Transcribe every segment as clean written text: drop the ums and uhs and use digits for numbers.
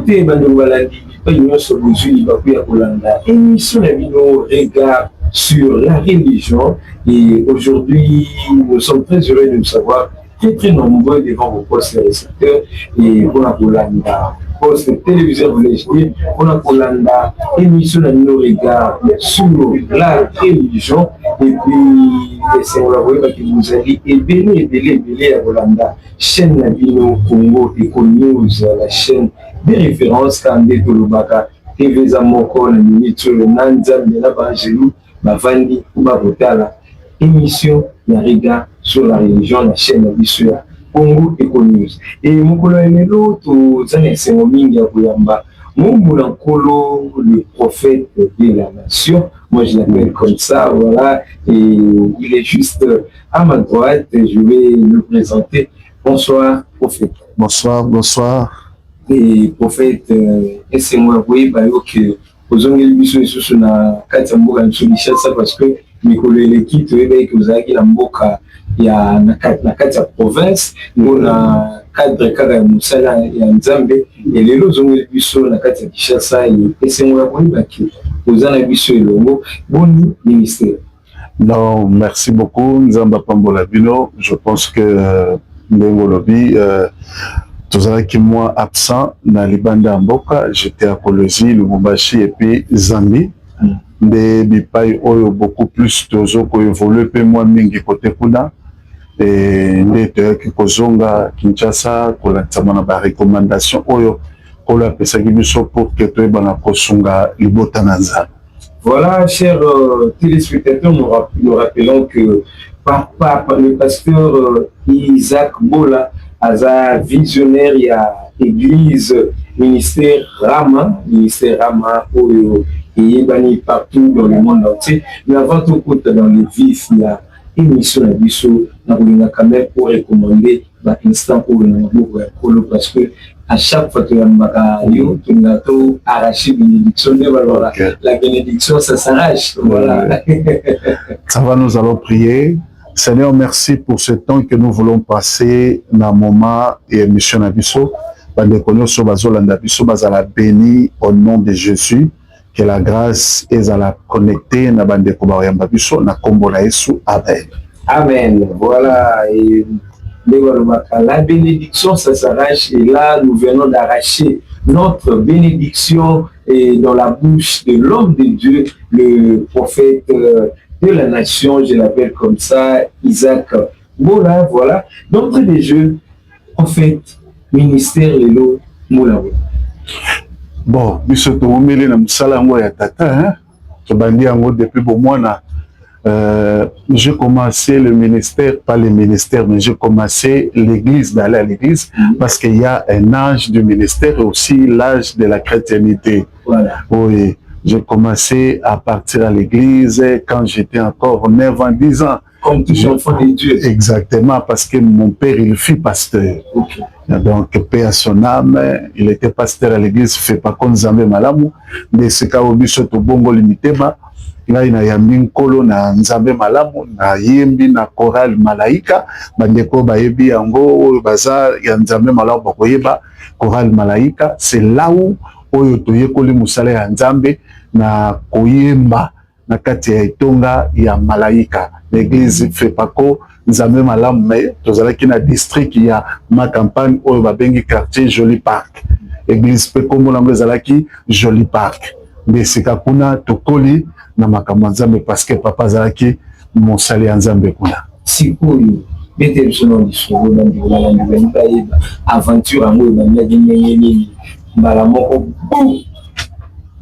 te bando balandi pas union sur bozui bakuya kolanda émission na bino regard sur la religion et aujourd'hui nous sommes très heureux de nous savoir très nombreux devant vos postes récepteurs et pour la kolanda poste téléviseur voulais-je dire pour la kolanda émission na bino regard sur la religion et puis c'est on la voyez parce que vous allez belé à kolanda chaîne na bino Congo Eco News la chaîne des références quand des Tolobaka TV Zamoko na minute Nanza na Bangelou Bavandi ou Babotala émission na regard sur la religion la chaîne na Bisua Congo Eco News et mukolo emelo to zane sengomingi ya kuyamba Mungu Nkolo le prophète de la nation, moi je l'appelle comme ça, voilà, et il est juste à ma droite, je vais le présenter. Bonsoir prophète. Bonsoir. Et prophète, et c'est moi, oui, que vous avez vu sur na Katamboka Nsolishasa parce que mes collègues qui que vous avez la Mboka, il y a na Katia province, nous on a cadre Kaga Moussala et Nzambe, et les lots ont vu sur la Katia Kishasa, et c'est moi, oui, que vous avez vu sur le mot, bon ministère. Non, merci beaucoup, Nzamba Pambola Bino. Je pense que Ndengolobi, tout à qui moi absent dans les bandes en Mboka, j'étais à Kolosi, Lubumbashi et puis Zambi. Des bipaï oyo beaucoup plus tozo ko évoluer pe moi mingi côté kuna et ndete ki kozonga Kinshasa ko la tsamana ba recommandation oyo ko la pesa ki biso pour que to bana kosunga libota nanza. Voilà, chers téléspectateurs, nous rappelons que le pasteur Isaac Bola Aza visionnaire, il y a église, ministère Rama Oyo, et Bani partout dans le monde entier. Mais avant tout, dans les vifs, il y a une émission à Bissau, dans le caméra pour recommander l'instant pour le parce que à chaque fois que tu as arraché bénédiction, la bénédiction, ça s'arrache. Voilà. Ça va, nous allons prier. Seigneur, merci pour ce temps que nous voulons passer dans le moment et émission à Bissau. Béni au nom de Jésus. Que la grâce est à la connecter na bande kobayamba biso na kombo na Yesu. Amen. Amen. Voilà. Et la bénédiction, ça s'arrache. Et là, nous venons d'arracher notre bénédiction et dans la bouche de l'homme de Dieu, le prophète de la nation, je l'appelle comme ça, Isaac Bola. Voilà. D'entrée des jeux, prophète, ministère, Lelo, Moulaou. Bon, biso to mumeli na musala ngo ya tata, hein. To bandi ngo depuis bon mois j'ai commencé le ministère, pas le ministère, mais j'ai commencé l'église, d'aller à l'église, parce qu'il y a un âge du ministère et aussi l'âge de la chrétienté. Voilà. Oui, j'ai commencé à partir à l'église quand j'étais encore 9 ans, 10 ans. Comme tous enfants de Dieu. Exactement, parce que mon père, il fut pasteur. Okay. Donc, paix à son âme, il était pasteur à l'église, fait pas comme Nzambe Malamu, mais c'est quand on dit que bongo limitema, là il y a Minkolo na Nzambe Malamu, na Yembi na Choral Malaika, bandeko bayebi yango bazar ya Nzambe Malamu bakoyeba Choral Malaika, c'est là où oyo toyekoli musala ya Nzambe na koyemba na kati ya itonga ya Malaika. L'église fait pas ko Nzambe Malamu, mais tozalaki na district ya ma campagne oyo babengi quartier Joli Park. Église pe kombo nango ezalaki Joli Park. Mais c'est kakuna tokoli na makambo Nzambe parce que papa zalaki mosali ya Nzambe kuna. Sikoyo bete bisono disoko na ndikola na ndibeni aventure amour na ndinyenyenyi mbala moko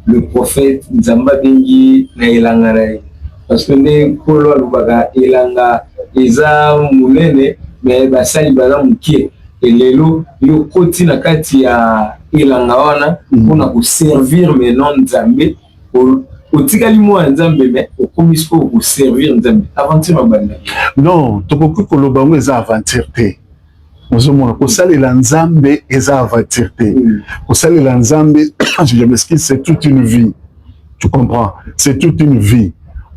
le prophète Nzamba bengi na elangana parce que ne kolo alubaka elanga eza munene mais basali baza mukie elelo yo koti na kati ya elanga wana mpona koservir maintenant Nzambe otikali mwa Nzambe mais okomisi ko koservir Nzambe aventure mabanda. Non, tokoki koloba ngo eza aventure te. Ozomona kosalela Nzambe eza aventure te. Kosalela Nzambe, je m'excuse, c'est toute une vie. Tu comprends? C'est toute une vie.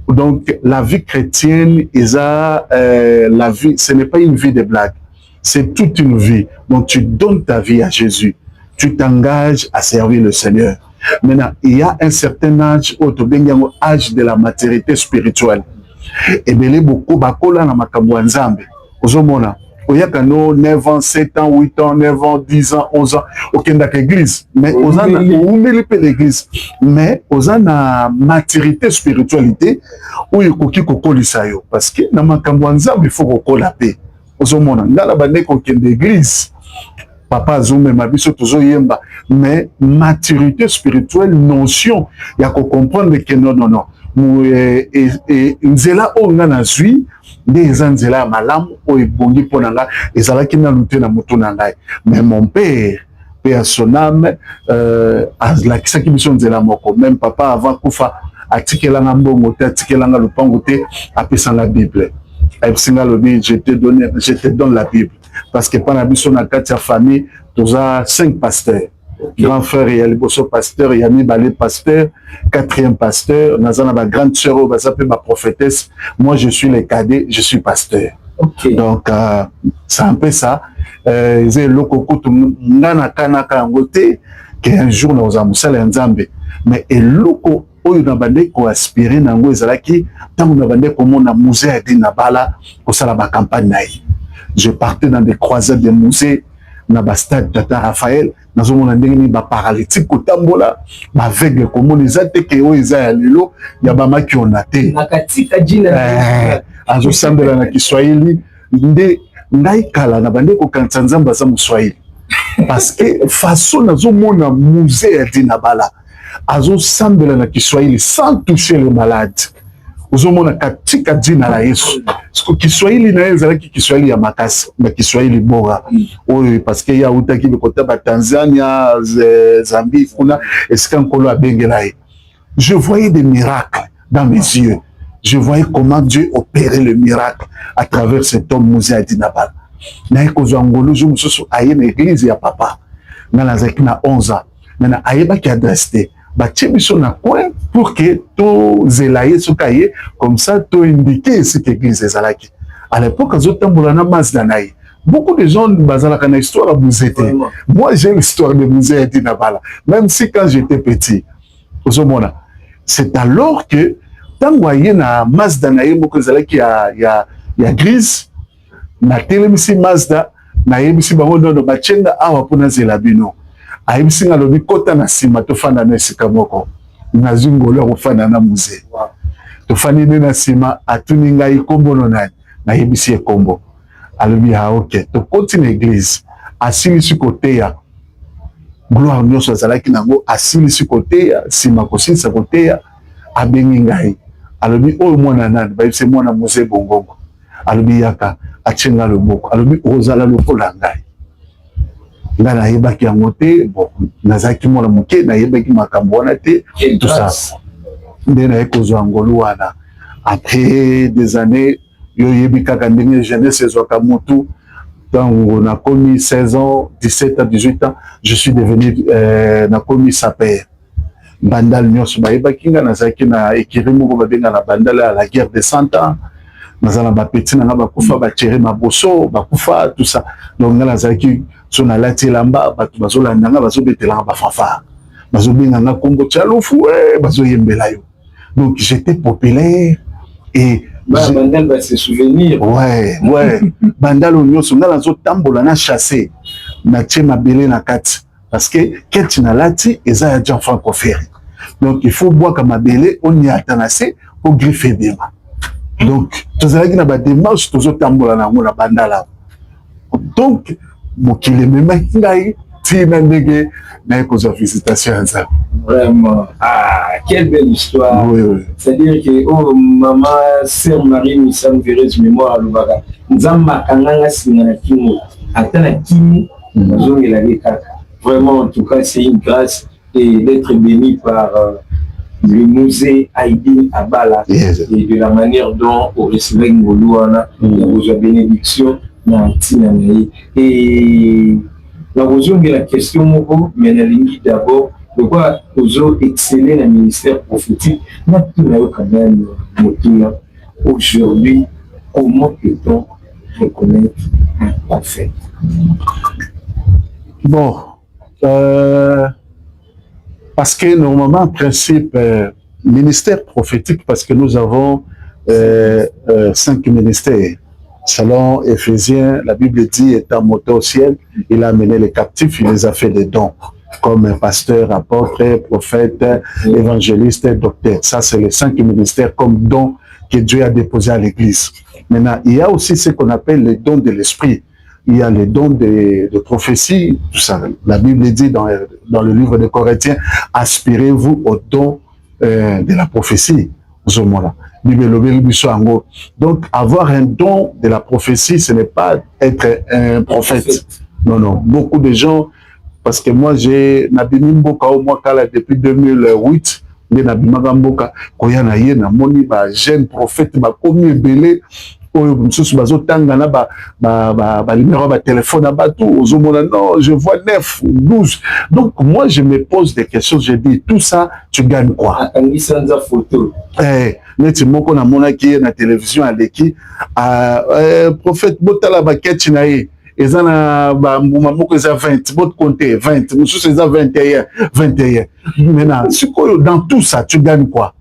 Donc, la vie chrétienne, la vie, ce n'est pas une vie de blague. C'est toute une vie. Donc, tu donnes ta vie à Jésus. tu t'engages à servir le Seigneur. Maintenant, il y a un certain âge, âge de la maturité spirituelle. Et bien, beaucoup bakola na makambo nzambe. Ozomona, oyaka no 9 ans, 7 ans, 8 ans, 9 ans, 10 ans, 11 ans, okenda ke église. Mais ozana oumeli pe l'église. Mais ozana maturité spiritualité où yokoki kokolisa yo parce que na makambo nzambe il faut kokola pe. Ozomona, ngala bande kokende église. Papa Azoume Mabiso toujours yemba, mais maturité spirituelle, notion, il y a qu'on comprendre que non. Et nzela o ngana zui, des nzela malam o ebongi ponanga, et ça là qui n'a lutté na motonanga. Mais mon père, père son âme, la qui s'acquiert mission nzela moko, même papa avant kufa, atikelanga mbongote, atikelanga lupangote, apesant la Bible. Je te donne la Bible. Parce que pendant la famille, nous avons 5 pasteurs. Grand frère, il y a le bosso pasteur, il y a Balé pasteur, 4e pasteur, nous avons ma grande sœur, ma prophétesse. Moi, je suis le cadet, je suis pasteur. Okay. Donc, c'est un peu ça. J'ai le coco, qu'un jour, nous avons Nzambe. Mais le coco, oyo na bande ko aspirer nango ezalaki tango na bande ko mona musée a dit na bala ko sala ba campagne naï. Je partais dans des croisades de musées na ba stade Tata Raphaël nazo mona ndenge ba paralytique ko tambola ba aveugle ko mona ezate ke oyo eza ya lelo ya ba maki onate na katika jina azo sambela na Kiswahili nde ngai kala na bande ko kanza nzamba za Mswahili parce que façon nazo mona musée a dit na bala azo sambela na Kiswahili sans toucher les malades. Uzomona katika jina la Yesu. Siku Kiswahili na yeza laki Kiswahili ya makasi, na Kiswahili bora. Oui, parce que ya utaki bikota ba Tanzania, Zambie, kuna esika nkolo abengelaye. Je voyais des miracles dans mes yeux. Je voyais comment Dieu opérait le miracle à travers cet homme Moussé Adinabal. Na ekozwa ngolo je mususu aye na église ya papa. Na lazaki na 11 ans. Na ayeba ki adresse batie biso na coin pour que to zelaye sokaye comme ça to indiquer ce que l'église ezalaki. À l'époque azotambola na Mazda naï. Beaucoup de gens bazalaka na histoire à Mouzete. Moi j'ai l'histoire de Mouzé Adinabala. Même si quand j'étais petit, c'est alors que tango aye na Mazda naï moko ezalaki ya grise na telemisi Mazda na yebisi bango ndono bachenga awa pona zela bino. Aïbisi ngalobi kota na sima tofanda na esika moko na zingolo kofanda na musée tofandi na sima atuni ngai kombo nani na yebisi ekombo alobi ha ok to continue église asilisi koteya gloire nyonso azalaki nango asilisi koteya sima kosilisa koteya abengi ngai alobi oyo mwana nani bayebisi mwana musée bongongo alobi yaka achenga loboko alobi ozala lokola ngai nga nayebaki yango te bon nazalaki mwana moke nayebaki makambo wana te tout ça nde naye kozwa ngolu wana après des années yo yebi kaka ndenge jeunesse ezwaka motu ntango nakomi 16 ans 17 ans 18 ans je suis devenu nakomi saper bandal nyonso bayebaki nga nazalaki na ekiri moko babenga na bandal à la guerre de 100 ans nazala bapeti nanga bakufa bachere maboso bakufa tout ça donc nga nazalaki so na lati lamba bato bazolanda nga bazobetelanga bafanfare bazobenganga kombo tchalufu bazoyembela yo donc j'étais populaire et bandal va se souvenir ouais bandal nyonso nga nazotambola na chasser na tie mabele na kati parce que keti na lati eza ya Jean Franco Ferry donc il faut boire comme mabele on y atanase pour griffer bien. Donc, tu as dit que tu démarche, tu as dit bandala. Donc, tu vraiment, quelle belle histoire. Oui. C'est-à-dire que, oh, maman, sœur Marie, nous sommes véreuses mémoire, nous avons vraiment, en tout cas, c'est une grâce et d'être béni par le musée Aïdine Abala et de la manière dont on recevait Ngoluana, la bénédiction, et la question, mais d'abord, pourquoi vous exceller dans le ministère prophétique, quand même, aujourd'hui, comment peut-on reconnaître un prophète? Bon, Parce que normalement, en principe, ministère prophétique, parce que nous avons 5 ministères. Selon Éphésiens, la Bible dit, étant monté au ciel, il a amené les captifs, il les a fait des dons, comme pasteur, apôtre, prophète, évangéliste, docteur. Ça, c'est les 5 ministères comme dons que Dieu a déposés à l'Église. Maintenant, il y a aussi ce qu'on appelle les dons de l'esprit. Il y a les dons de prophétie, tout ça. La Bible dit dans le livre de Corinthiens, aspirez-vous aux dons de la prophétie. Donc, avoir un don de la prophétie, ce n'est pas être un prophète. Non, non. Beaucoup de gens, parce que moi, j'ai Nabimi Mboka au moins depuis 2008, mais Nabima Mboka, quand il y a un jeune prophète, il m'a commis belé. Non, je vois 9 ou 12. Donc, moi, je me pose des questions. Je dis, tout ça, tu gagnes quoi? Mais tu m'as dit, on a qui na télévision à l'équipe, prophète Botala Baketinaï, ils ont 20, votre compter 20, nous sommes 21. Maintenant, dans tout ça, tu gagnes quoi?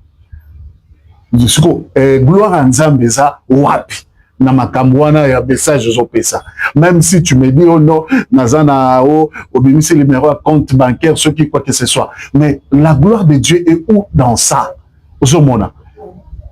Gloire à Nzambeza, wapi. Na makambwana ya message zopesa. Même si tu me dis, oh non, nazana o, obéissez le numéro à compte bancaire, ce qui quoi que ce soit. Mais la gloire de Dieu est où dans ça?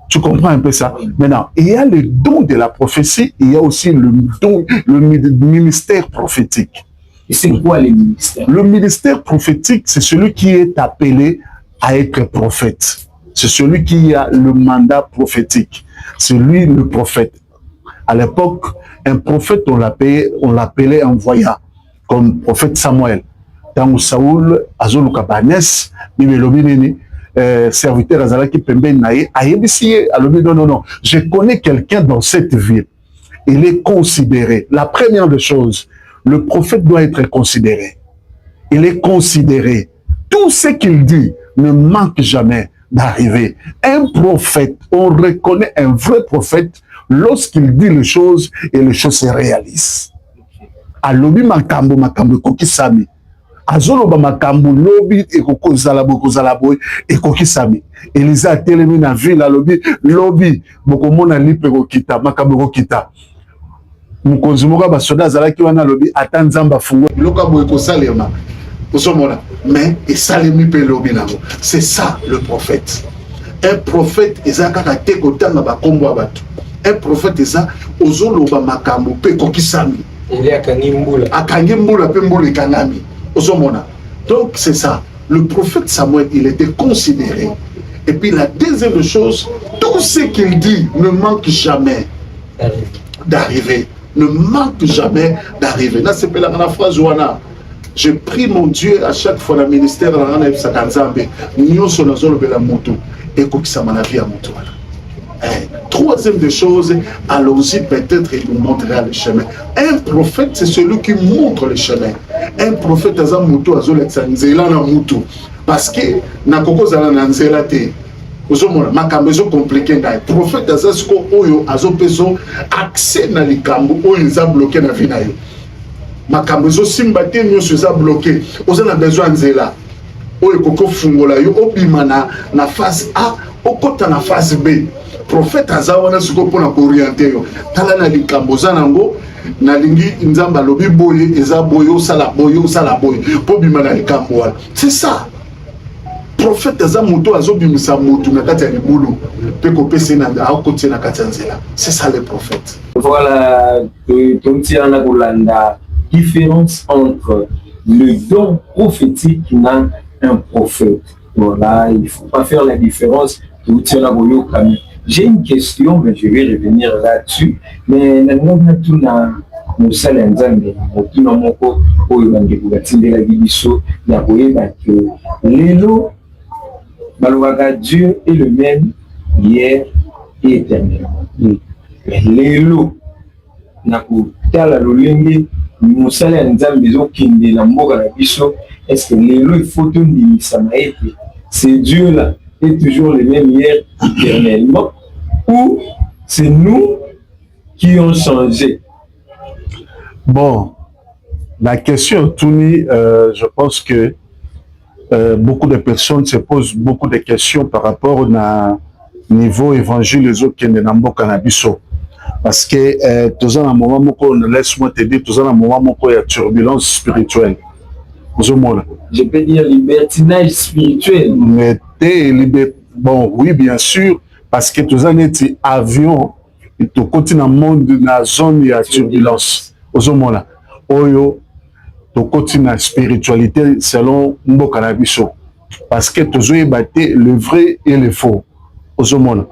Tu comprends un peu ça? Maintenant, il y a le don de la prophétie, il y a aussi le don, le ministère prophétique. Et c'est quoi le ministère? Le ministère prophétique, c'est celui qui est appelé à être prophète. C'est celui qui a le mandat prophétique. C'est lui le prophète. À l'époque, un prophète, on l'appelait un voyant, comme prophète Samuel. Dans Saoul, Azoluka Banes, serviteur Azalaki Pembe Naye, non, je connais quelqu'un dans cette ville. Il est considéré. La première des choses, le prophète doit être considéré. Il est considéré. Tout ce qu'il dit ne manque jamais d'arriver. Un prophète, on reconnaît un vrai prophète lorsqu'il dit les choses et les choses se réalisent. Alobi makambo kokisami. Azoloba makambo lobi ekoko zalaboy ekokisami. Elisa atelemi na ville alobi lobi bokomona lipe kokita makambo kokita. Mukonzi moko basoda zalaki wana lobi ata nzamba fungo loka boy kosalema. Mais esalemi pe lobi nango. C'est ça le prophète. Un prophète ezaka te kotanga bakombo abatu. Un prophète est ça, ozoloba makambo pe kokisami. Il est akangi mbula pe mbula kanami. Ozomona. Donc c'est ça. Le prophète Samuel, il était considéré. Et puis la deuxième chose, tout ce qu'il dit ne manque jamais d'arriver. Ne manque jamais d'arriver. Là c'est la phrase ouana. Je prie mon Dieu à chaque fois le ministère de la Sakanzambe. Nous sommes dans le moto et kokisama la vie à moto. Troisième des choses, allons-y, peut-être il nous montrera le chemin. Un prophète, c'est celui qui montre le chemin. Un prophète, c'est un moto, parce que na koko zala na nzela te. Ozomona makambo ezo compliqué ngai. Prophète azasko oyo azopeso accès na likambo oyo za bloqué na vie na yo. Makambo ezo simba te nyonso eza bloqué. Oza na besoin nzela. Oyo koko fungola yo obima na phase A, okota na phase B. Prophète azawana siko pona ko orienter yo. Tala na likambo za nango na lingi nzamba lobi boye eza boyo sala boye po bima na likambo wana. C'est ça. Prophète aza moto azobimisa moto na kati ya libulu pe ko pese na akoti na kati ya nzela. C'est ça le prophète. Voilà, tonti ana kolanda différence entre le don prophétique et un prophète. Voilà, il ne faut pas faire la différence. J'ai une question, mais je vais revenir là-dessus. Mais nous Dieu est le même hier et éternellement. Mais l'élo, est-ce que l'élo il faut c'est Dieu là est toujours le même hier éternellement ou c'est nous qui ont changé? Bon, La question, Touni, je pense que beaucoup de personnes se posent beaucoup de questions par rapport au niveau évangile les autres qui ne n'ont pas parce que tous en un moment laisse-moi te dire tous en un moment il y a turbulence spirituelle. Je peux dire libertinage spirituel. Mais bon, oui, bien sûr, parce que tous en est avion, tout continue dans le monde dans la zone il y a turbulence. Oyo to continue la spiritualité selon Mboka na biso parce que toujours battre le vrai et le faux ozomona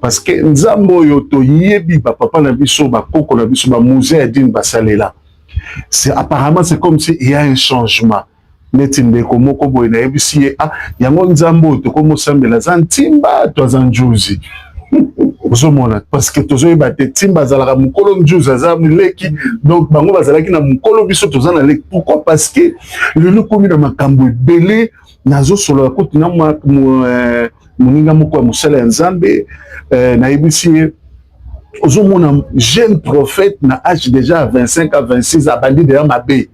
parce que nzambo yo to yebi ba papa na biso ba koko na biso ba musée adine basalela c'est apparemment c'est comme si il y a un changement neti ndeko moko boye na yebisi ah yango nzambo to komo sambela zantimba to zanjuzi parce que toujours battre timba zalaka mukolo njuzi azamileki donc bango bazalaki na mukolo biso tozana leki pourquoi parce que le komi na makambo ebele nazo solo kuti na moninga moko ya mosala ya nzambe na yebisi ozomona jeune prophète na âge déjà à 25 à 26 abandi déjà mabe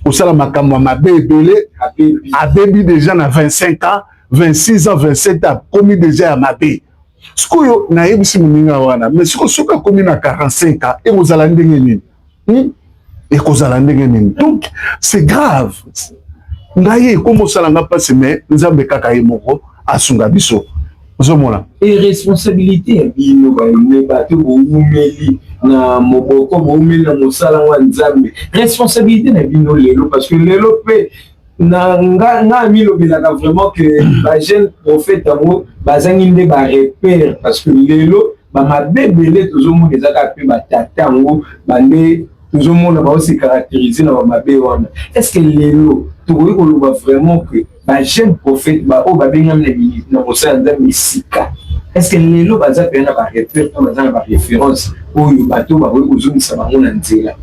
osala makambo ya mabe ebele abebi déjà na 25 ans 26 ans 27 ans komi déjà ya mabe sikoyo na yebisi moninga wana mais soki akomi na 45 ans ekozala ndenge nini ekozala ndenge nini donc c'est grave ngai ekomosalanga mpasi mais nzambe kaka ye moko asunga biso ozomona et responsabilité ya bino bato boumeli na moboko boumeli na mosala wa nzambe responsabilité na bino lelo parce que lelo pe na nga milobelaka vraiment que ba jeune prophète yango bazangi nde ba repère parce que lelo bamabe ebele tozomona ezaka pe batata yango bande tozomona baosi caractérisé na bamabe wana est-ce que lelo tokoki koloba vraiment que ba jeune prophète oyo babengami na mosala nzambe esika est-ce que lelo baza pe na ba repère to baza na ba référence oyo bato bakoki kozongisa bango na nzela?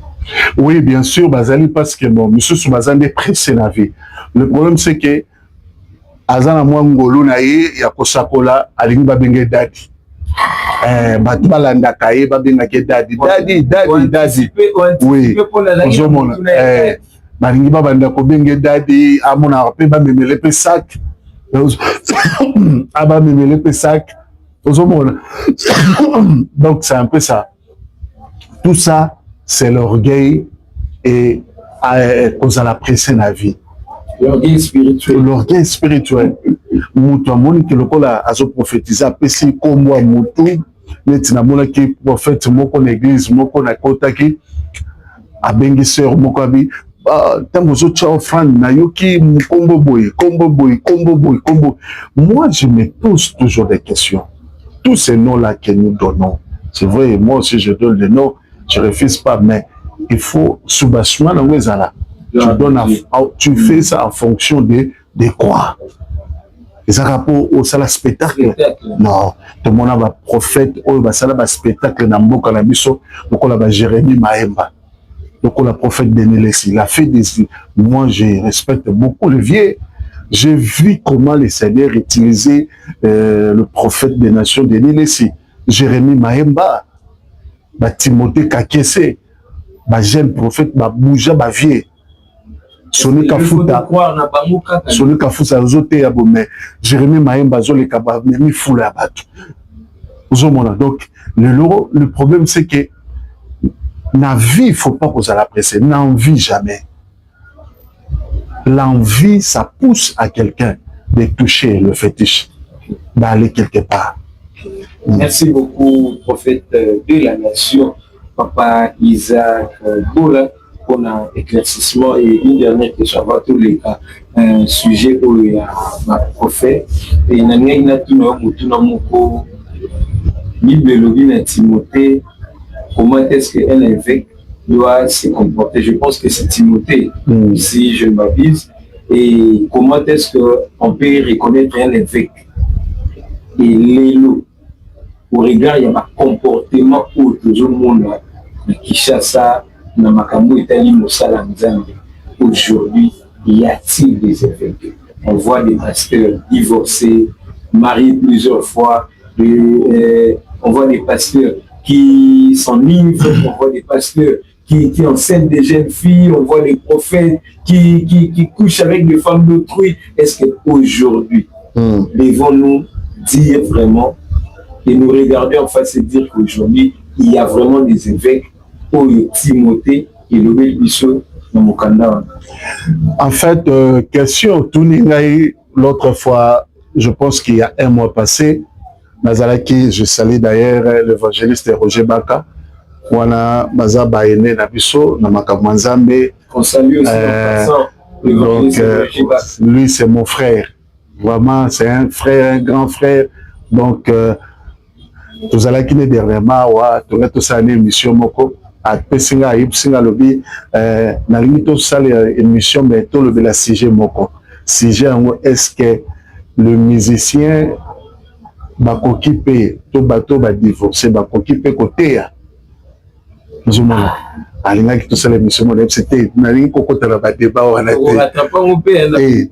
Oui, bien sûr, Bazali, parce que bon, monsieur Soubazane est pressé la vie. Le problème, c'est que Azana Mwangolo naye ya kosakola alingi babenge dadi. Batu balanda kaye babengake dadi. Dadi. Oui. Ozomona. Balingi babanda kobenge dadi amona pe bamemele pe sac. Aba memele pe sac. Ozomona. Donc c'est un peu ça. Tout ça c'est l'orgueil et cause à la pression la vie. L'orgueil spirituel. L'orgueil spirituel. Moutou amoni que le kola azo prophétiser apesi komwa moutou neti na mona ki prophète moko na église moko na kota ki abengi sœur moko abi tango zo tcha offrande na yoki kombo boy. Moi je me pose toujours des questions. Tous ces noms là que nous donnons. C'est vrai, moi aussi je donne des noms. Je ne refuse pas, mais il faut soubassement dans les ala. Tu fais ça en fonction de quoi? Et ça rapport au sala spectacle. Non, tout le monde a un prophète, ou un sala spectacle dans le Canabiso, donc on a Jérémie Mahemba, donc on a prophète de Nélessi. Il a fait des. Moi, je respecte beaucoup le vieux. J'ai vu comment le Seigneur utilisait le prophète des nations de Nélessi, Jérémie Mahemba. Timothée Kakese, jeune prophète, bouja, vieux. Soni Kafuta, Soni Kafuta, mais Jérémie Mahemba, Zoleka, Memi Foula, donc, le problème, c'est que la vie, il ne faut pas qu'on la presser. L'envie, jamais. L'envie, ça pousse à quelqu'un de toucher le fétiche, d'aller quelque part. Merci beaucoup, prophète de la nation, Papa Isaac Bola, pour l'éclaircissement. Et une dernière question avant tous les cas, un sujet où il y a ma prophète. Et il y a Timothée. Comment est-ce qu'un évêque doit se comporter? Je pense que c'est Timothée, si je ne m'abuse. Et comment est-ce qu'on peut reconnaître un évêque? Et l'élo. Au regard, il y a un comportement où tout le monde qui chasse ça, dans ma camou Italie, Moussala Nzambe. Aujourd'hui, y a-t-il des évêques? On voit des pasteurs divorcés, mariés plusieurs fois, on voit des pasteurs qui sont nymphs, on voit des pasteurs qui enseignent des jeunes filles, on voit des prophètes qui couchent avec des femmes d'autrui. Est-ce qu'aujourd'hui, devons-nous dire vraiment et nous regarder en face et dire qu'aujourd'hui, il y a vraiment des évêques pour Timothée et le Bisso dans Mokanda? En fait, question, tout l'autre fois, je pense qu'il y a un mois passé, Nazalaki, je salue d'ailleurs l'évangéliste Roger Baka, wana baza baene na biso na makambo nzambe. On salue aussi donc lui c'est mon frère, vraiment c'est un frère, un grand frère. Donc tous allons qui dernièrement wa tout tout ça une émission moko à pesinga ipsinga lobi na limite ça émission mais tout le la sujet moko sujet est-ce que le musicien bakoki pe to bato ba divorcer bakoki pe côté ya Zuma alingaki tosala émission mo c'était nalingi kokota na ba débat wana te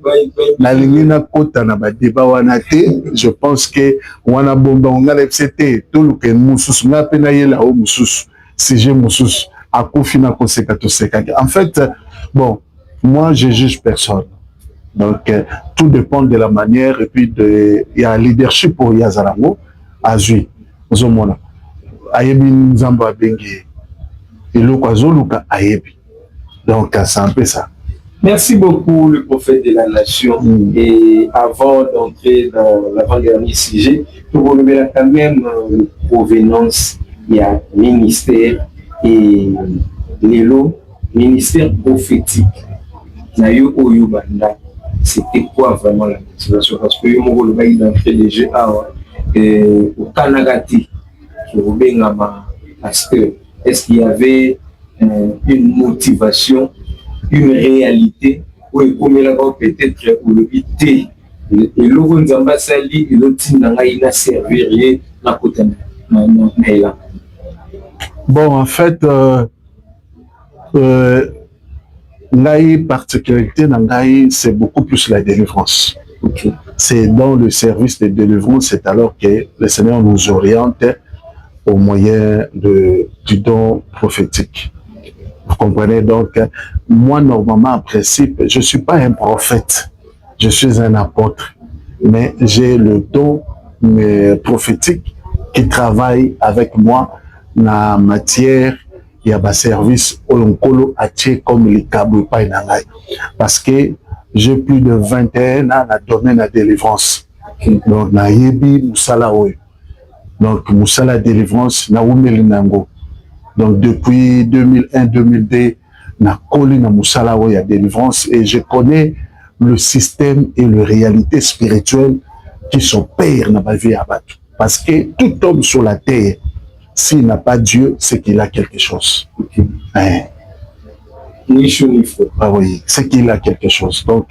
nalingi na kota na ba débat wana te. Je pense que wana bomba ngala c'était tout le que mususu na pe na yela o mususu sujet mususu akufi na koseka toseka. En fait bon, moi je juge personne, donc tout dépend de la manière et puis de il y a leadership pour Yazarango azui zomona ayebi nzamba bengi. Donc, c'est un peu ça. Merci beaucoup, le prophète de la nation. Et avant d'entrer dans l'avant-dernier sujet, pour vous remettre quand même provenance, il y a ministère et l'élo, ministère prophétique. Nayo Oyubanda, c'était quoi vraiment la motivation? Parce que yo moko le bail d'entrée des jeux au Kanagati, qui est parce que est-ce qu'il y avait une motivation, une réalité, ou peut-être ou le but et le Nzamba Sali et le Tinanga il a servi na côté là. Bon, en fait, la particularité d'Angaï, c'est beaucoup plus la délivrance. Okay. C'est dans le service de délivrance, c'est alors que le Seigneur nous oriente au moyen du don prophétique. Vous comprenez? Donc, moi, normalement, en principe, je ne suis pas un prophète, je suis un apôtre, mais j'ai le don prophétique qui travaille avec moi dans la matière, il y a un service Olonkolo Atie comme les câbles Painangai. Parce que j'ai plus de 21 ans dans le domaine de la délivrance. Donc, na yebi Moussala Oye. Donc, Moussala délivrance, na Oumeli Nango. Donc, depuis 2001-2002, na Koli na Moussala Oye à délivrance. Et je connais le système et les réalités spirituelles qui s'opèrent dans ma vie à Batou. Parce que tout homme sur la terre, s'il n'a pas Dieu, c'est qu'il a quelque chose. Hein? Ah oui, c'est qu'il a quelque chose. Donc,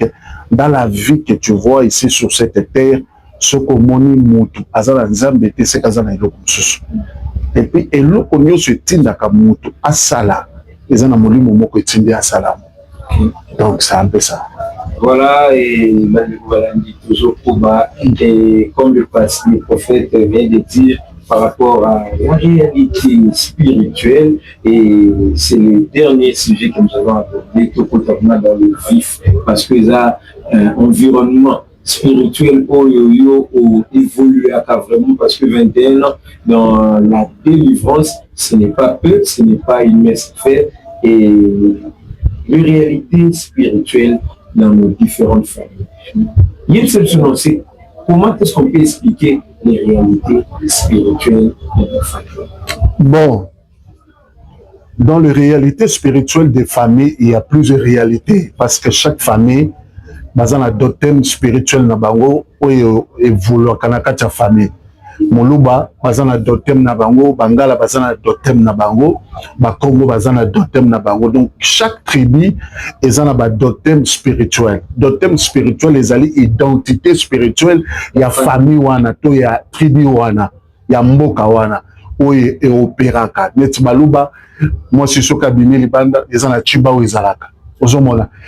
dans la vie que tu vois ici sur cette terre, ce que moni mutu azala nzambe te se kazana eloko mususu. Et puis eloko nyonso etindaka mutu asala eza na molimo moko etindi asala. Donc c'est un peu ça. Voilà, et voilà, dit toujours Koba, et comme le prophète vient de dire par rapport à la réalité spirituelle, et c'est le dernier sujet que nous avons abordé, tout dans le vif, parce que ça, environnement spirituel ou évolué vraiment, parce que 21 ans dans la délivrance, ce n'est pas peu, ce n'est pas une messe faite, et les réalités spirituelles dans nos différentes familles. C'est comment est-ce qu'on peut expliquer les réalités spirituelles de nos familles? Bon, dans les réalités spirituelles des familles, il y a plusieurs réalités parce que chaque famille a un totem spirituel na bango ou évolue kanakati ya famille. Moluba bazana dotem na bango, Bangala bazana dotem na bango, Bakongo bazana dotem na bango. Donc chaque tribu est un dotem spirituel. Dotem spirituel les alliés identité spirituelle. Il y a famille wana, to il y a tribu wana, il y a mboka wana, oye et opéraka. Net baluba, moi si soka bini libanda, ils en a chiba ou izalaka.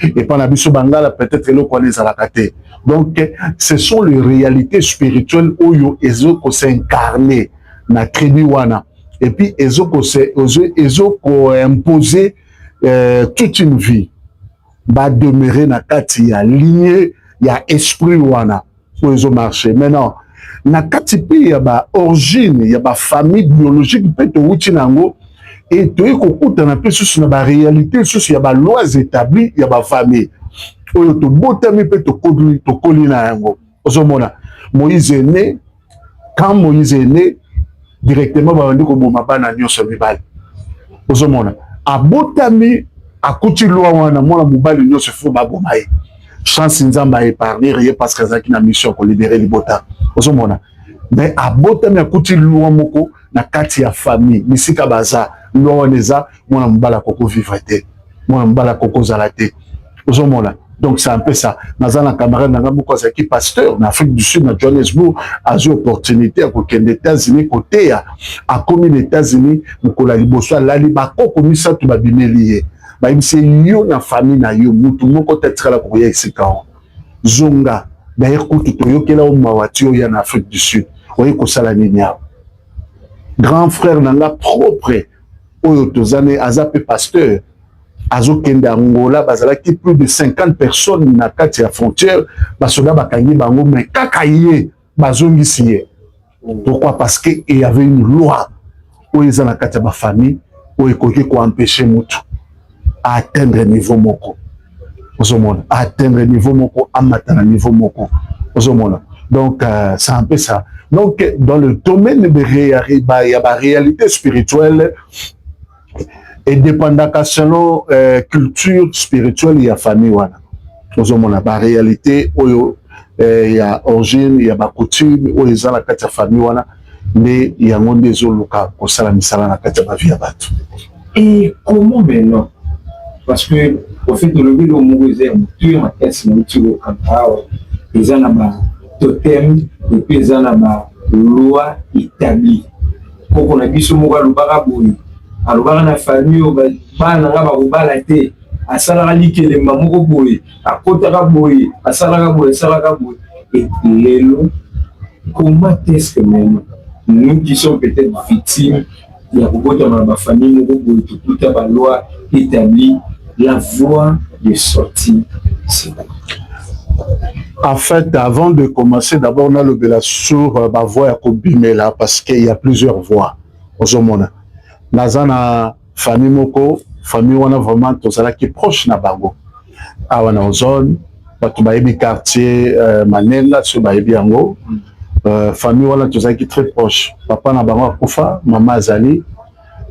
Et pendant biso Bangala peut-être le connaît zalakate. Donc ce sont les réalités spirituelles où yo ezo ko s'incarner na tribu wana et puis ils ont imposé toute une vie va demeurer na kati ya lignée ya esprit wana pour ils ont marché. Maintenant na kati pe ya ba origine ya ba famille biologique peut wuti nango et to ko na pe sur na ba réalité sur ya ba lois établies ya ba famille oyo to botami pe to koli na yango ozomona. Moïse est né, quand Moïse est né directement ba ndiko boma bana nyonso mibali ozomona abotami akuti loi wana mwana mobali nyonso fo ba boma ye chance nzamba épargner rien parce que zaki na mission ko libérer libota ozomona. Mais abotami akuti loi moko na kati ya famille misika baza loi wana eza mwana mobala koko vivre te mwana mobala koko zala te ozomona. Donc c'est un peu ça. Dans un camarade nanga moko azaki pasteur en Afrique du Sud na Johannesburg a eu opportunité à kokende États-Unis côté à comme les États-Unis mukola liboso la liba koko misa tu babimeli ba imse yo na famille na yo mutu moko tetra ko ya isika zonga d'ailleurs ko to yo kela o mawati yo en Afrique du Sud oyi ko sala nini grand frère nanga propre oyo tozane azape pasteur azokende Angola bazalaki plus de 50 personnes na kati ya frontière basoda bakangi bango mais kaka ye bazongisi ye. Pourquoi? Parce que il y avait une loi où ils ont la kati ya ba famille où ekoki ko empêcher mutu à atteindre niveau moko ozomona atteindre niveau moko amatana niveau moko ozomona. Donc c'est un peu ça. Donc dans le domaine de la réalité spirituelle et dépendant selon culture spirituelle il y a famille wana ozomona ba réalité oyo il y a origine il y a ba coutume oyo za la kati ya famille wana mais il y a monde ezoluka ko sala misala na kati ya ba vie ya bato. Et comment maintenant, parce que au fait de lever le mot tu ma tête mon tu quand ils ont ba totem et puis ils ont ba loi établie pour qu'on a biso mo ba lubaka boyi alobaka na famille bana nga bakobala te asalaka likelemba moko boye akotaka boye asalaka boye et lelo comment est-ce que même nous qui sommes peut-être victimes il y a beaucoup de ma famille moko boye toute la loi établie la voie de sortie c'est quoi? En fait, avant de commencer, d'abord on a le bela sur ma voie à Kobimela parce qu'il y a plusieurs voies ozomona. Nazana famille moko famille wana vraiment tozala qui proche na bango awa na zone batu bayebi quartier Manela so bayebi yango famille wana tozala qui très proche papa na bango akufa mama azali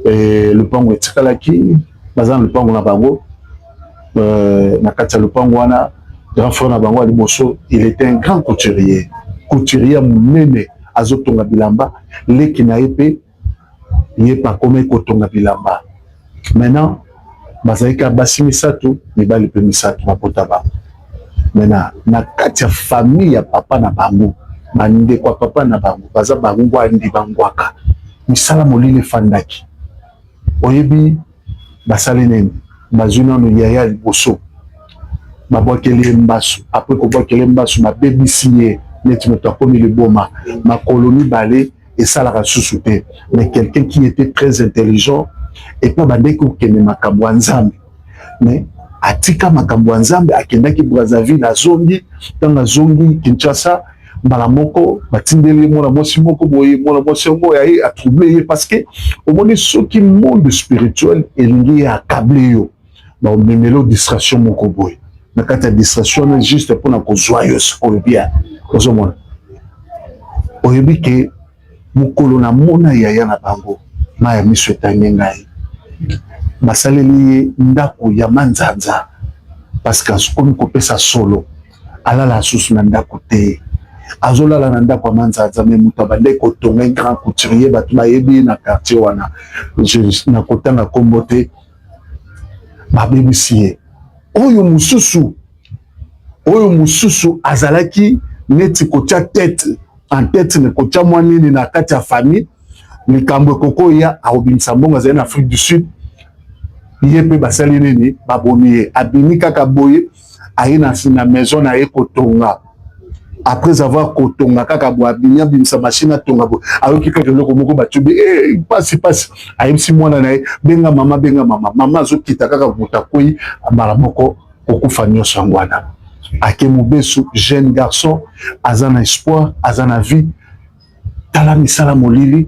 le pango etikalaki bazana le pango na bango na kati ya le pango wana grand frère na bango liboso il était un grand couturier munene azotonga bilamba leki na epe il n'est pas comme kotonga bilamba. Maintenant, bazalika basi misatu, mibali pe misatu mapota ba. Maintenant, na kati ya famille ya papa na bango, bande kwa papa na bango, baza bango andi bangwaka. Misala molile fandaki. Oyebi basale nene, bazuna no yaya liboso. Babwakele mbasu, après ko bwakele mbasu ma bebisiye, neti moto akomi le boma, ma colonie balé et ça la ressuscité. Mais quelqu'un qui était très intelligent et pas bandeko kene makambo nzambe. Mais atika makambo nzambe akendaki Brazzaville na zongi, dans la zongi Kinshasa, balamoko batindeli mona mosi moko boye mona mosi moko ya a troublé parce que au monde ce qui monde spirituel est lié à câblé yo. Ba memelo distraction moko boye. Na kata distraction juste pour na ko joyeuse pour bien. Ozomona. Oyebi ke mukolo na mona yaya na bango maya miso etangi ngai basaleli ndako ya manzanza parce que asokomi kopesa solo alala susu na ndako te azolala na ndako ya manzanza me mutu abandaki kotonga grand couturier bato bayebi na quartier wana na kotanga kombo te babebisi ye oyo mususu azalaki neti kotia tête en tête ne kotia mwanini na kati ya famille likambo koko ya aobimisa mbongo azali na Afrique du Sud ye pe basali nini babomi ye abimi kaka boye aye na maison na ye kotonga après avoir kotonga kaka bo abinya bimsa machine atonga bo ayoki kaka loko moko batubi passe ayemsi mwana na benga mama azokita kaka buta koi mala moko okufa nyonso ngwana ake mobesu jeune garçon azana espoir azana vie tala misala molili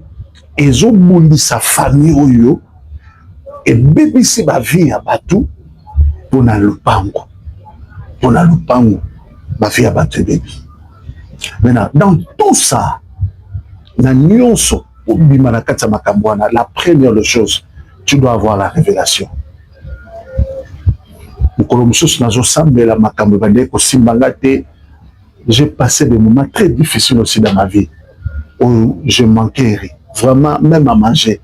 ezobundisa famille oyo ebebisi ba vie ya batu pona lupango ba vie ya batu ebebi. Maintenant, dans tout ça, la nuance, la première chose, tu dois avoir la révélation. J'ai passé des moments très difficiles aussi dans ma vie, où je manquais vraiment, même à manger.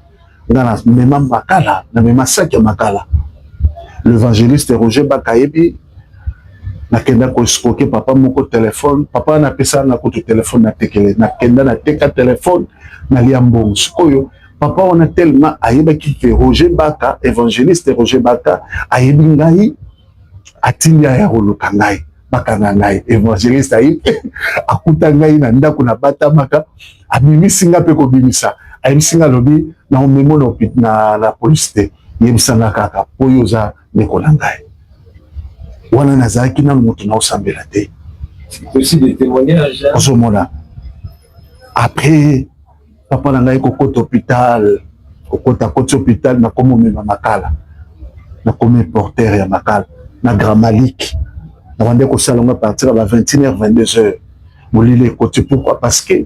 L'évangéliste Roger Bakayebi, nakenda ko escroquer papa moko téléphone papa na pesa na ko téléphone na tekele nakenda na teka téléphone na liambongo sikoyo papa on a tellement ayeba ki ke Roger Baka évangéliste Roger Baka ayebi ngai atilia ya holuka ngai bakanga ngai évangéliste ayi akuta ngai na ndako na batamaka abimisi nga pe ko bimisa ayimisi nga lobi na omemo na police te yebisa nga kaka oyo za nekola ngai wana nazaki na mutu na osambela te. C'est aussi des témoignages. Ozomona. Après, papa na ngai kokota hôpital, kokota hôpital na komo mema makala. Na komo porteur ya makala na Grand Malik. Na bande ko salonga partir à 21h 22h. Molile côté pourquoi parce que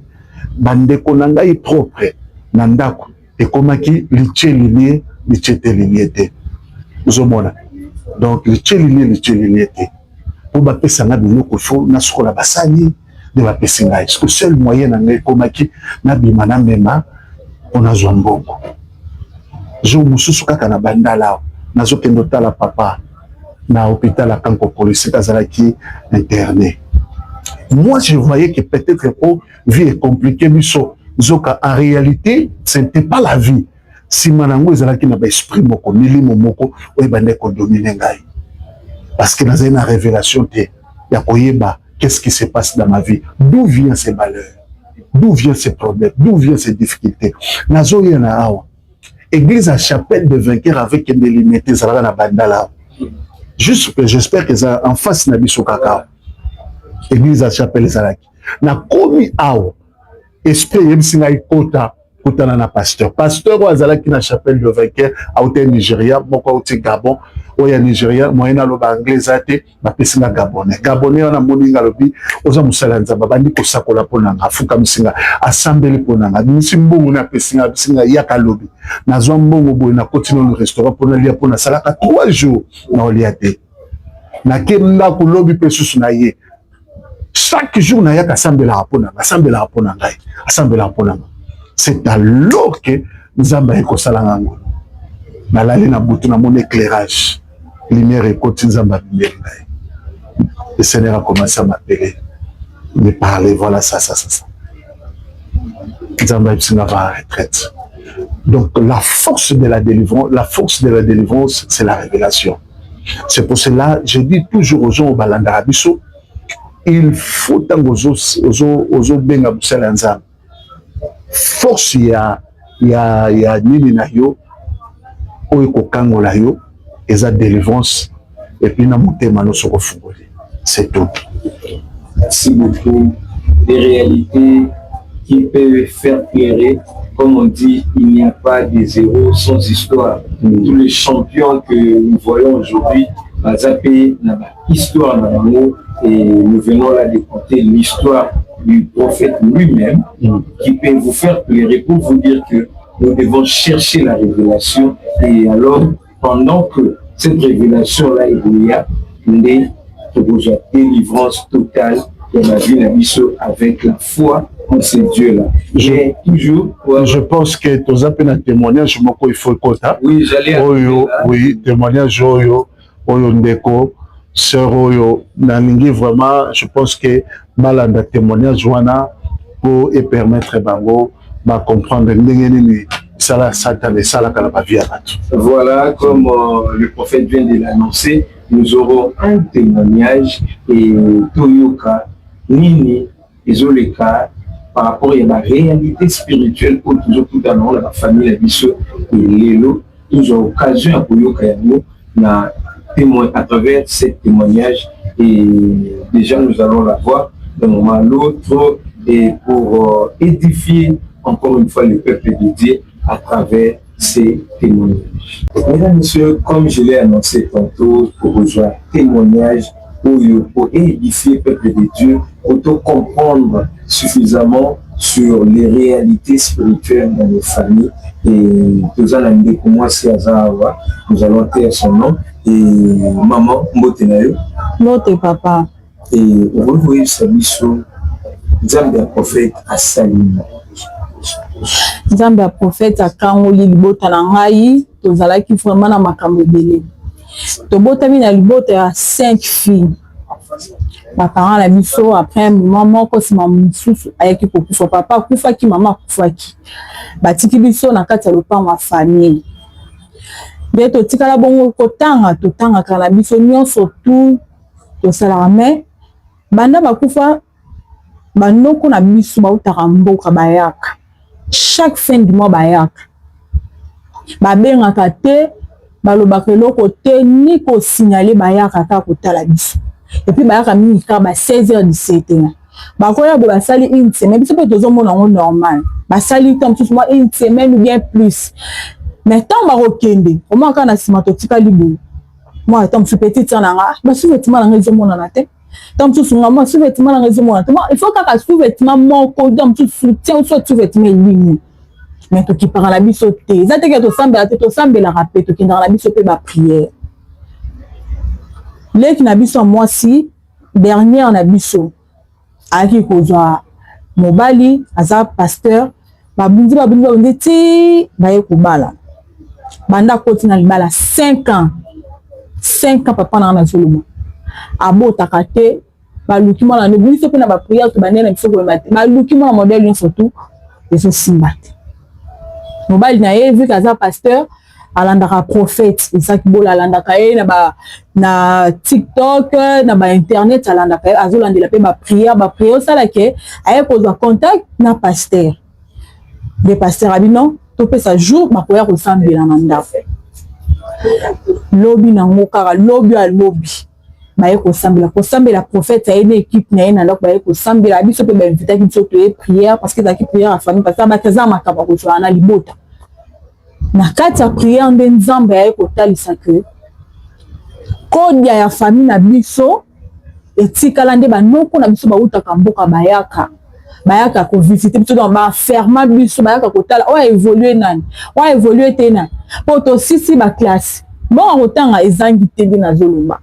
bande ko na ngai propre na ndako e komaki lichelilie te. Ozomona. Donc le tchelili était pour bapé sanga biloko fo na sokola basani de bapé singa est-ce que seul moyen na ngai komaki na bimana mema on a mbongo je mususu kaka na bandala nazo kendo tala papa na hôpital à Kanko police kazalaki interné. Moi je voyais que peut-être pour vie est compliquée miso zoka en réalité ce n'était pas la vie. Si manango ezalaki na ba esprit moko milimo moko oyo bande ko dominer ngai parce que dans une révélation te ya koyeba qu'est-ce qui se passe dans ma vie, d'où viennent ces malheurs, d'où viennent ces problèmes, d'où viennent ces difficultés. Nazo yana awa église à chapelle de vainqueur avec des limités ça na bandala juste que j'espère que ça en face na biso kaka église à chapelle zalaki na komi awa esprit yemsinga ikota kutana na pasteur ou azalaki na chapelle de vainqueur a au Nigeria moko au Gabon oya Nigeria moyena lo ba anglais ate ba pesi na gabonais na moninga lobi oza musala nzamba bandi ko sakola pona nga fuka misinga assemblée pona nga misimbo na pesinga bisinga yaka lobi na zwa mbongo boy na continue le restaurant pona lia pona salaka 3 jours na oliate na kenda ko lobi pesusu na ye chaque jour na yaka assemblée pona nga c'est alors que Nzamba eko salanga ngo nalali na butu na mon éclairage lumière ekoti Nzamba bimenga le Seigneur a commencé à m'appeler me parler voilà ça Nzamba bisinga va retraite. Donc la force de la délivrance c'est la révélation. C'est pour cela je dis toujours aux gens au balanda biso il faut tango ozo benga busala Nzamba force ya nini na yo oyo kokangola yo eza délivrance et puis na motema no soko fungoli c'est tout. Merci beaucoup. Des réalités qui peuvent faire pleurer. Comme on dit, il n'y a pas de zéro sans histoire. Tous les champions que nous voyons aujourd'hui, Bazapé n'a pas histoire d'amour et nous venons là d'écouter l'histoire du prophète lui-même qui peut vous faire pleurer pour vous dire que nous devons chercher la révélation et alors pendant que cette révélation-là est là, il y a une délivrance totale de la vie de avec la foi en ces dieux-là. Je pense que tu as un témoignage, il faut écouter. Oui, j'allais oui, témoignage Oyo Ndeko, sœur Oyo, Nalingi vraiment, je pense que malanda témoignage wana pour permettre bango de comprendre voilà, comme le prophète vient de l'annoncer, nous aurons un témoignage et Toyoka Nini ils ont les cas par rapport à la réalité spirituelle pour toujours tout dans la famille, la vie et l'élo. Ils ont occasion à témoin à travers ces témoignages et déjà nous allons la voir d'un moment à l'autre et pour édifier encore une fois le peuple de Dieu à travers ces témoignages. Mesdames, Messieurs, comme je l'ai annoncé tantôt, pour rejoindre témoignages pour édifier le peuple de Dieu, pour comprendre suffisamment sur les réalités spirituelles dans les familles. Et nous allons pour moi, c'est Azawa, nous allons taire son nom. Et maman, Mbotenayo. Mote papa. Et vous voyez sa mission, Nzambe prophète à Salima. Nzambe prophète à Kangoli libota na ngai, tozalaki vraiment na makambo ebele. Tobotami na libota ya 5 filles. Ma parents la biso après moment moko sima mususu ayaki kokufa papa kufaki mama kufaki. Batiki biso na kati ya lopango ya famille. Nde totikala bongo totanga kana biso nyonso tu tosalaka me banda bakufa banoko na biso bautaka mboka bayaka chaque fin du mois bayaka babengaka te balobaka eloko te ni kosignale bayaka kaka kotala biso epuis bayaka mingi kaka ba 16h 17h bakoya bo basali une semaine biso mpe tozomona yango normal basali temps mosusu mwa une semaine ou bien plus. Mais tant barokende, au moins quand on a si matotika libo, moi tant je petit tiens là, bah sous-vêtement dans les hommes on a té, tant je suis moi sous-vêtement dans les hommes on a té, il faut qu'à sous-vêtement mon cordon tu soutiens ou soit sous-vêtement ligne. Mais toi qui parle la bise sauter, ça te que tu semble la rappeler, toi qui dans la bise sauter ba prière. Les qui n'habitent en moi si dernier en abisso, à qui kozwa mobali, aza pasteur, babundi ti ba ekobala. Banda kotina libala 5 ans. 5 ans papa na zoluma. Abo takate baluki mona ne biso pe na ba prière to banene biso ko mate. Baluki mona modèle yon surtout eso simbate. Mobali na ye vu kaza pasteur alandaka prophète Isaac Bola alandaka ye na TikTok na ba internet alandaka ye azolandela pe ba prière sala ke aye kozwa contact na pasteur. Des pasteurs abino to pesa jour bakoya kosambela na ndako lobi na ngokara lobi a lobi baye kosambela prophète a une équipe na ena ndako baye kosambela biso pe ba inviter ki biso to prière parce que ta ki prière à famille parce que bataza makaba ko na libota na kati ya prière nde Nzambe aye kotalisa ke kodia ya famille na biso etikala nde banoko na biso bautaka mboka bayaka ko visiter biso dans ba ferma biso bayaka kotala o évoluer nani o évoluer tena poto sisi ba classe bon otanga ezangi tende na zoloma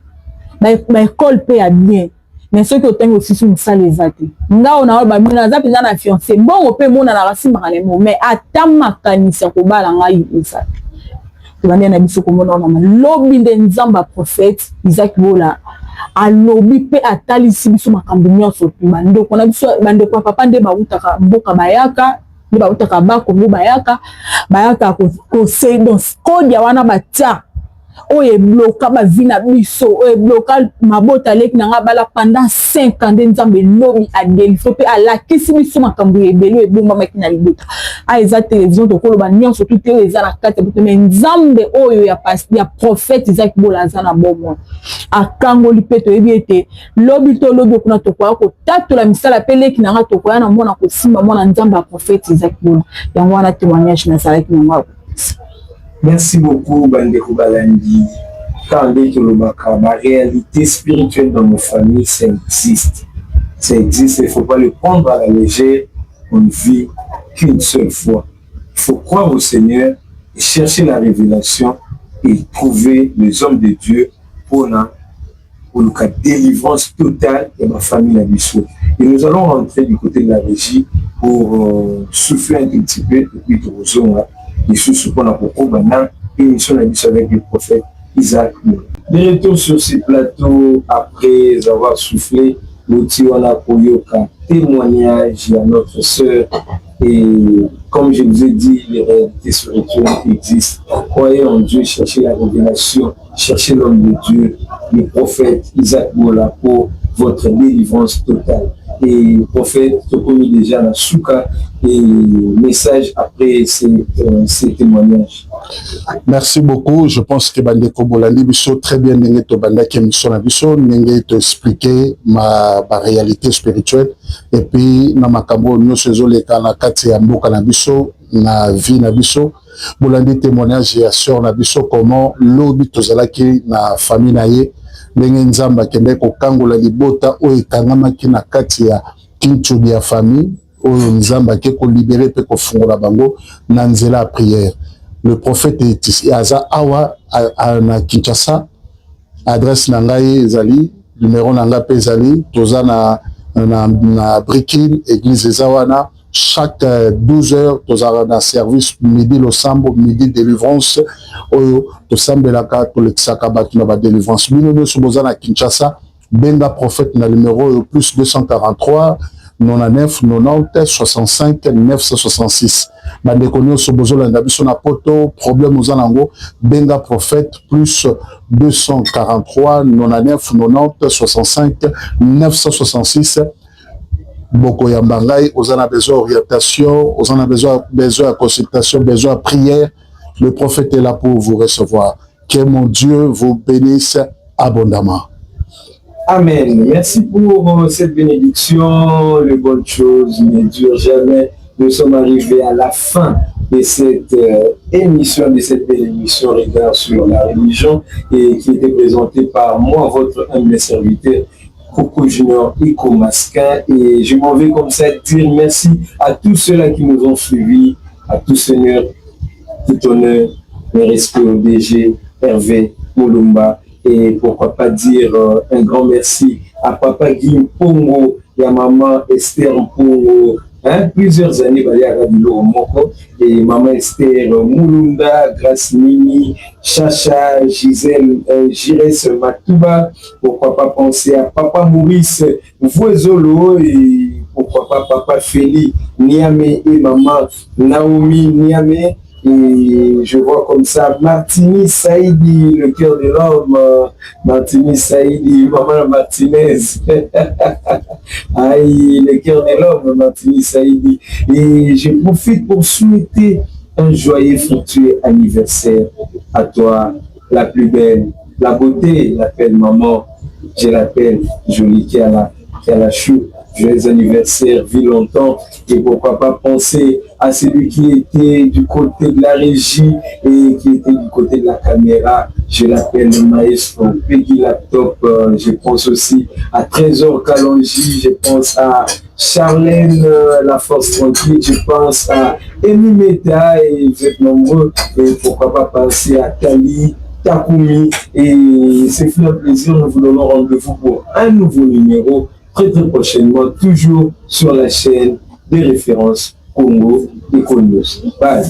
ba école pe ya bien mais ceux qui otango sisi musala ezate ngao na ba mona za peza na fiancé bon pe mona na rasimba kana mo mais atamakanisa ko bala ngai ezate tobandi na biso ko mona na lobi nde Nzamba prophète Isaac Bola alobi pe atalisi biso makambo nyonso tu bandeko na biso bandeko papa nde bautaka mboka bayaka nde bautaka bakongo bayaka ko se donc kodi wana batia oye bloka ba vie na biso oye bloka mabota leki na ngabala pendant 5 ans nde Nzambe lobi adelifo pe alakisi biso makambo ebelo ebomba makina libota a eza télévision to koloba nyonso tout te eza na kati but mais Nzambe oyo ya prophète Isaac Bola azana bomo akangoli pe to ebi ete lobi kuna to kwa ko tatola misala pe leki na ngato kwa na mona ko simba mona Nzambe ya prophète Isaac Bola yango wana témoignage na salaki na ngako. Merci beaucoup, Bandeko Balandi. Quand la réalité spirituelle dans nos familles, ça existe. Ça existe, il ne faut pas le prendre à la légère. On ne vit qu'une seule fois. Il faut croire au Seigneur et chercher la révélation et trouver les hommes de Dieu pour la délivrance totale de ma famille à Bissou. Et nous allons rentrer du côté de la régie pour souffler un petit peu et puis nous et sous qu'on a beaucoup maintenant émission avec le prophète Isaac. De retour sur ce plateau après avoir soufflé l'outil on a pour un témoignage à notre sœur et comme je vous ai dit les réalités spirituelles existent. Croyez en Dieu, cherchez la révélation, cherchez l'homme de Dieu, le prophète Isaac Bola pour votre délivrance totale. et prophète Tokomi déjà na Souka et message après ces témoignages. Merci beaucoup. Je pense que Bandeko Bolandi Bisso très bien n'engé to bandaki émission na biso n'engé te expliquer ma réalité spirituelle et puis na makambo nyonso ezoleka na kati ya mboka na biso na vie na biso. Bolandi témoignage ya sœur na biso comment lobi tozalaki na famille na ye ndenge nzamba kende ko kangola libota o ekangamaki na kati ya kintu ya famille oyo nzamba ke ko libérer pe ko fungola bango na nzela ya prière. Le prophète est ici. Aza awa na Kinshasa. Adresse nangai ezali, numéro nanga pe ezali, toza na Brikin, église ezawana. Chaque 12 heures, toza na service midi losambo, midi délivrance. Oyo tosambelaka tolekisaka batu na ba délivrance. Bino nyonso boza na Kinshasa, benga prophète na numéro plus 243 99 90 65 966. Bandeko nyonso bozolanda biso na poto problème ozanango benga prophète plus 243 99 90 65 966. Boko Yambangai, ozana besoin d'orientation, ozana besoin de consultation, besoin de prière. Le prophète est là pour vous recevoir. Que mon Dieu vous bénisse abondamment. Amen. Merci pour cette bénédiction. Les bonnes choses ne durent jamais. Nous sommes arrivés à la fin de cette émission, de cette belle émission Regard sur la religion et qui était présentée par moi, votre humble serviteur, Coco Junior Iko Masquin. Et je m'en vais comme ça dire merci à tous ceux-là qui nous ont suivis, à tout Seigneur, tout honneur, le respect au DG, Hervé Moulumba. Et pourquoi pas dire un grand merci à Papa Guy Mpongo et à Maman Esther Mpongo. Plusieurs années, et Maman Esther Moulunda, Grace Mimi, Chacha, Gisèle, Jires Matouba. Pourquoi pas penser à Papa Maurice Voisolo et pourquoi pas Papa Félix Niamé et Maman Naomi Niamé. Et je vois comme ça Martini Saïdi, le cœur de l'homme, Martini Saïdi, Maman Martinez. Aïe, le cœur de l'homme, Martini Saïdi. Et je profite pour souhaiter un joyeux fructueux anniversaire à toi, la plus belle. La beauté l'appelle maman, je l'appelle Jolie Kiala Chou. Joyeux anniversaire, vis longtemps, et pourquoi pas penser à celui qui était du côté de la régie et qui était du côté de la caméra. Je l'appelle le maestro Peggy Laptop. Je pense aussi à Trésor Kalonji, je pense à Charlène La Force Tranquille, je pense à Amy Meta et vous êtes nombreux. Et pourquoi pas penser à Kali Takumi. Et c'est un plaisir, nous vous donnons rendez-vous pour un nouveau numéro très prochainement, toujours sur la chaîne des références Congo et Cognos. Bye.